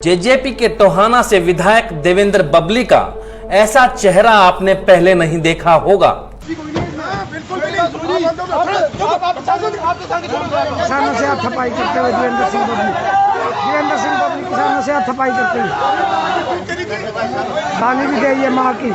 JJP के टोहाना से विधायक देवेंद्र बबली का ऐसा चेहरा आपने पहले नहीं देखा होगा। किसानों से हाथापाई करते हुए देवेंद्र सिंह बबली किसानों से हाथापाई करते हुए गाली भी दे माँ की।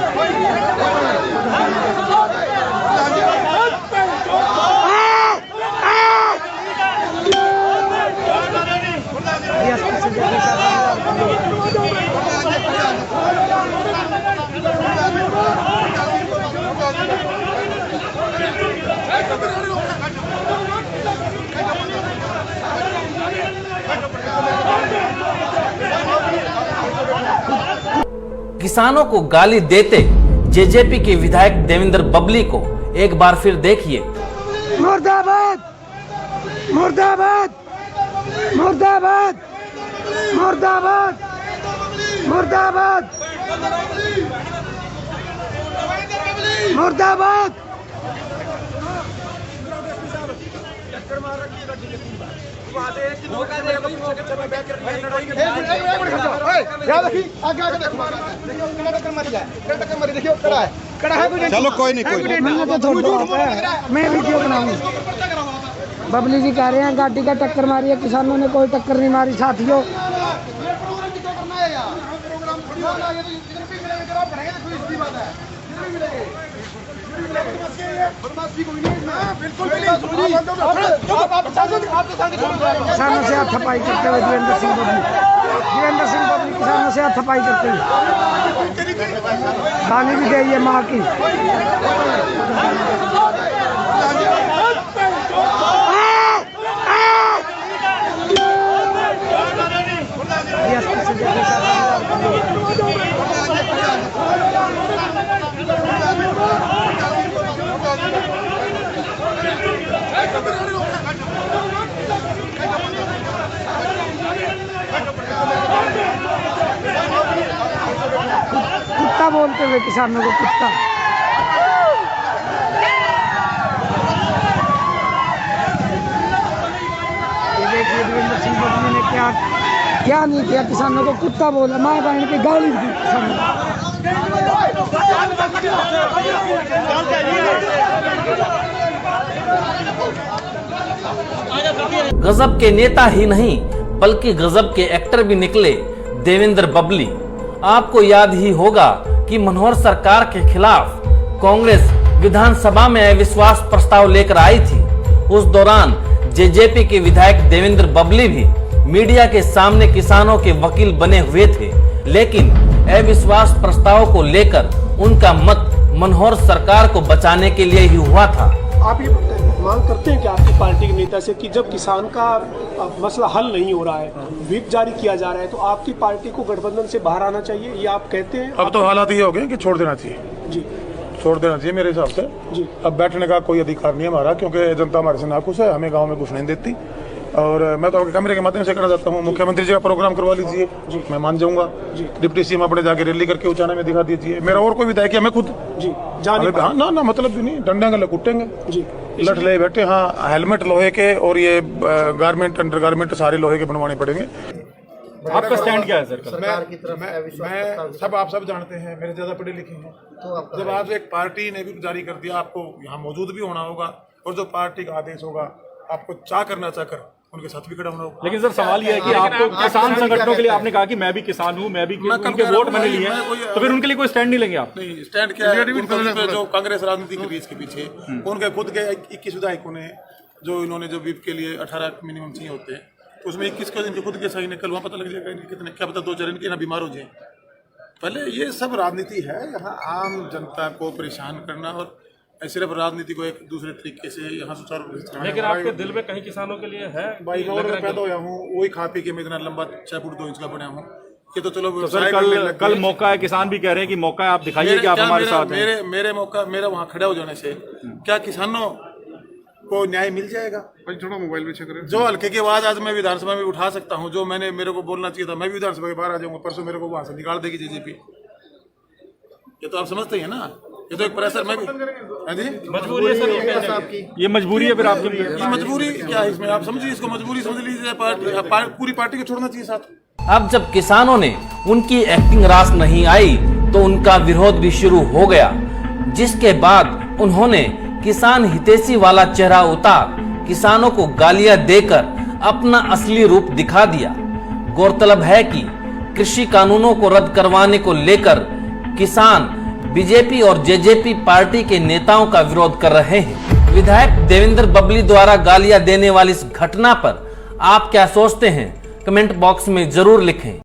किसानों को गाली देते जेजेपी के विधायक देवेंद्र बबली को एक बार फिर देखिए। मुर्दाबाद मुर्दाबाद मुर्दाबाद मुर्दाबाद मुर्दाबाद मुर्दाबाद। चलो कोई नहीं मैं वीडियो बनाऊंगा। बबली जी कह रहे हैं गाड़ी का टक्कर मारी है, किसानों ने कोई टक्कर नहीं मारी साथियों। किसानों से हाथापाई करते हुए देवेंद्र सिंह बबली किसानों से हाथापाई करते हुए गाली भी दे माँ की। कुत्ता बोलते हुए किसानों को कुत्ता। ये देखिए देवेंद्र सिंह बबली ने क्या नहीं किया, किसानों को कुत्ता बोला, माँ बहन की गाली दी किसानों को। गजब के नेता ही नहीं बल्कि गजब के एक्टर भी निकले देवेंद्र बबली। आपको याद ही होगा कि मनोहर सरकार के खिलाफ कांग्रेस विधानसभा में अविश्वास प्रस्ताव लेकर आई थी। उस दौरान जेजेपी के विधायक देवेंद्र बबली भी मीडिया के सामने किसानों के वकील बने हुए थे, लेकिन अविश्वास प्रस्ताव को लेकर उनका मत मनोहर सरकार को बचाने के लिए ही हुआ था। आप ये मांग करते हैं कि आपकी पार्टी के नेता से कि जब किसान का मसला हल नहीं हो रहा है, व्हिप जारी किया जा रहा है, तो आपकी पार्टी को गठबंधन से बाहर आना चाहिए, ये आप कहते हैं? अब तो हालात ये हो गए कि छोड़ देना चाहिए जी, छोड़ देना चाहिए मेरे हिसाब से जी। अब बैठने का कोई अधिकार नहीं है हमारा, क्योंकि जनता हमारे से नाखुश है, हमें गांव में कुछ नहीं देती। और मैं तो आपके कैमरे के माध्यम से कहना चाहता हूँ, मुख्यमंत्री जी का प्रोग्राम करवा लीजिए, मैं मान जाऊंगा। डिप्टी सीएम अपने जाके रैली करके उचाना में दिखा दीजिए। मेरा और कोई विधायक है, मैं खुद जी जाने ना मतलब भी नहीं, डंडा गले कुटेंगे जी, लठ ले बैठे। हाँ, हेलमेट लोहे के और ये गारमेंट अंडर गारमेंट सारे लोहे के बनवाने पड़ेंगे। आपका स्टैंड क्या है सर? मैं सब आप सब जानते हैं, मेरे ज्यादा पढ़े लिखे हैं। तो जब आप एक पार्टी ने भी जारी कर दिया, आपको यहाँ मौजूद भी होना होगा, और जो पार्टी का आदेश होगा आपको चाह करना चाहकर उनके साथ भी खड़ा होना होगा। लेकिन सर सवाल यह है कि आपको किसान संगठनों के लिए आपने कहा कि मैं भी किसान हूँ, मैं भी उनके वोट मैंने लिए हैं, तो फिर उनके लिए कोई स्टैंड नहीं लेंगे आप? नहीं, स्टैंड क्या है, जो कांग्रेस राजनीति के बीच के पीछे उनके खुद के 21 विधायकों ने जो इन्होंने जो व्हिप के लिए 18 मिनिमम चाहिए होते हैं, तो उसमें 21 को इनके खुद के सही निकल, वहाँ पता लग जाएगा कितने, क्या पता 2 4 इनके ना बीमार हो जाए। पहले ये सब राजनीति है, यहाँ आम जनता को परेशान करना और सिर्फ राजनीति को एक दूसरे तरीके से यहाँ सुचारू रूप से। लेकिन आपके दिल में कहीं किसानों के लिए है? भाई और मैं पैदा हुआ हूँ, वही खा पी के मैं इतना लंबा 6 फुट 2 इंच का बना हूँ। ये तो चलो तो सर कल मौका है, किसान भी कह रहे हैं कि मौका है, आप दिखाइए कि आप हमारे साथ हैं। मेरे मौका, मेरा वहाँ खड़ा हो जाने से क्या किसानों को न्याय मिल जाएगा? थोड़ा मोबाइल में चेक करें। जो हल्के की आवाज आज मैं विधानसभा में उठा सकता हूँ, जो मेरे को बोलना चाहिए था, मैं भी विधानसभा के बाहर आ जाऊंगा, परसों मेरे को वहां से निकाल देगी जेजेपी। ये तो आप समझते हैं ना, ये तो एक प्रेशर में भी मजबूरी है सर, ये मजबूरी है फिर आपकी। मजबूरी क्या है इसमें? आप समझिए, इसको मजबूरी समझ लीजिए। पूरी पार्टी को छोड़ना चाहिए साथ। अब जब किसानों ने उनकी एक्टिंग रास नहीं आई तो उनका विरोध भी शुरू हो गया, जिसके बाद उन्होंने किसान हितैषी वाला चेहरा उतार किसानों को गालियां देकर अपना असली रूप दिखा दिया। गौरतलब है कि कृषि कानूनों को रद्द करवाने को लेकर किसान बीजेपी और जेजेपी पार्टी के नेताओं का विरोध कर रहे हैं। विधायक देवेंद्र बबली द्वारा गालियां देने वाली इस घटना पर आप क्या सोचते हैं? कमेंट बॉक्स में जरूर लिखें।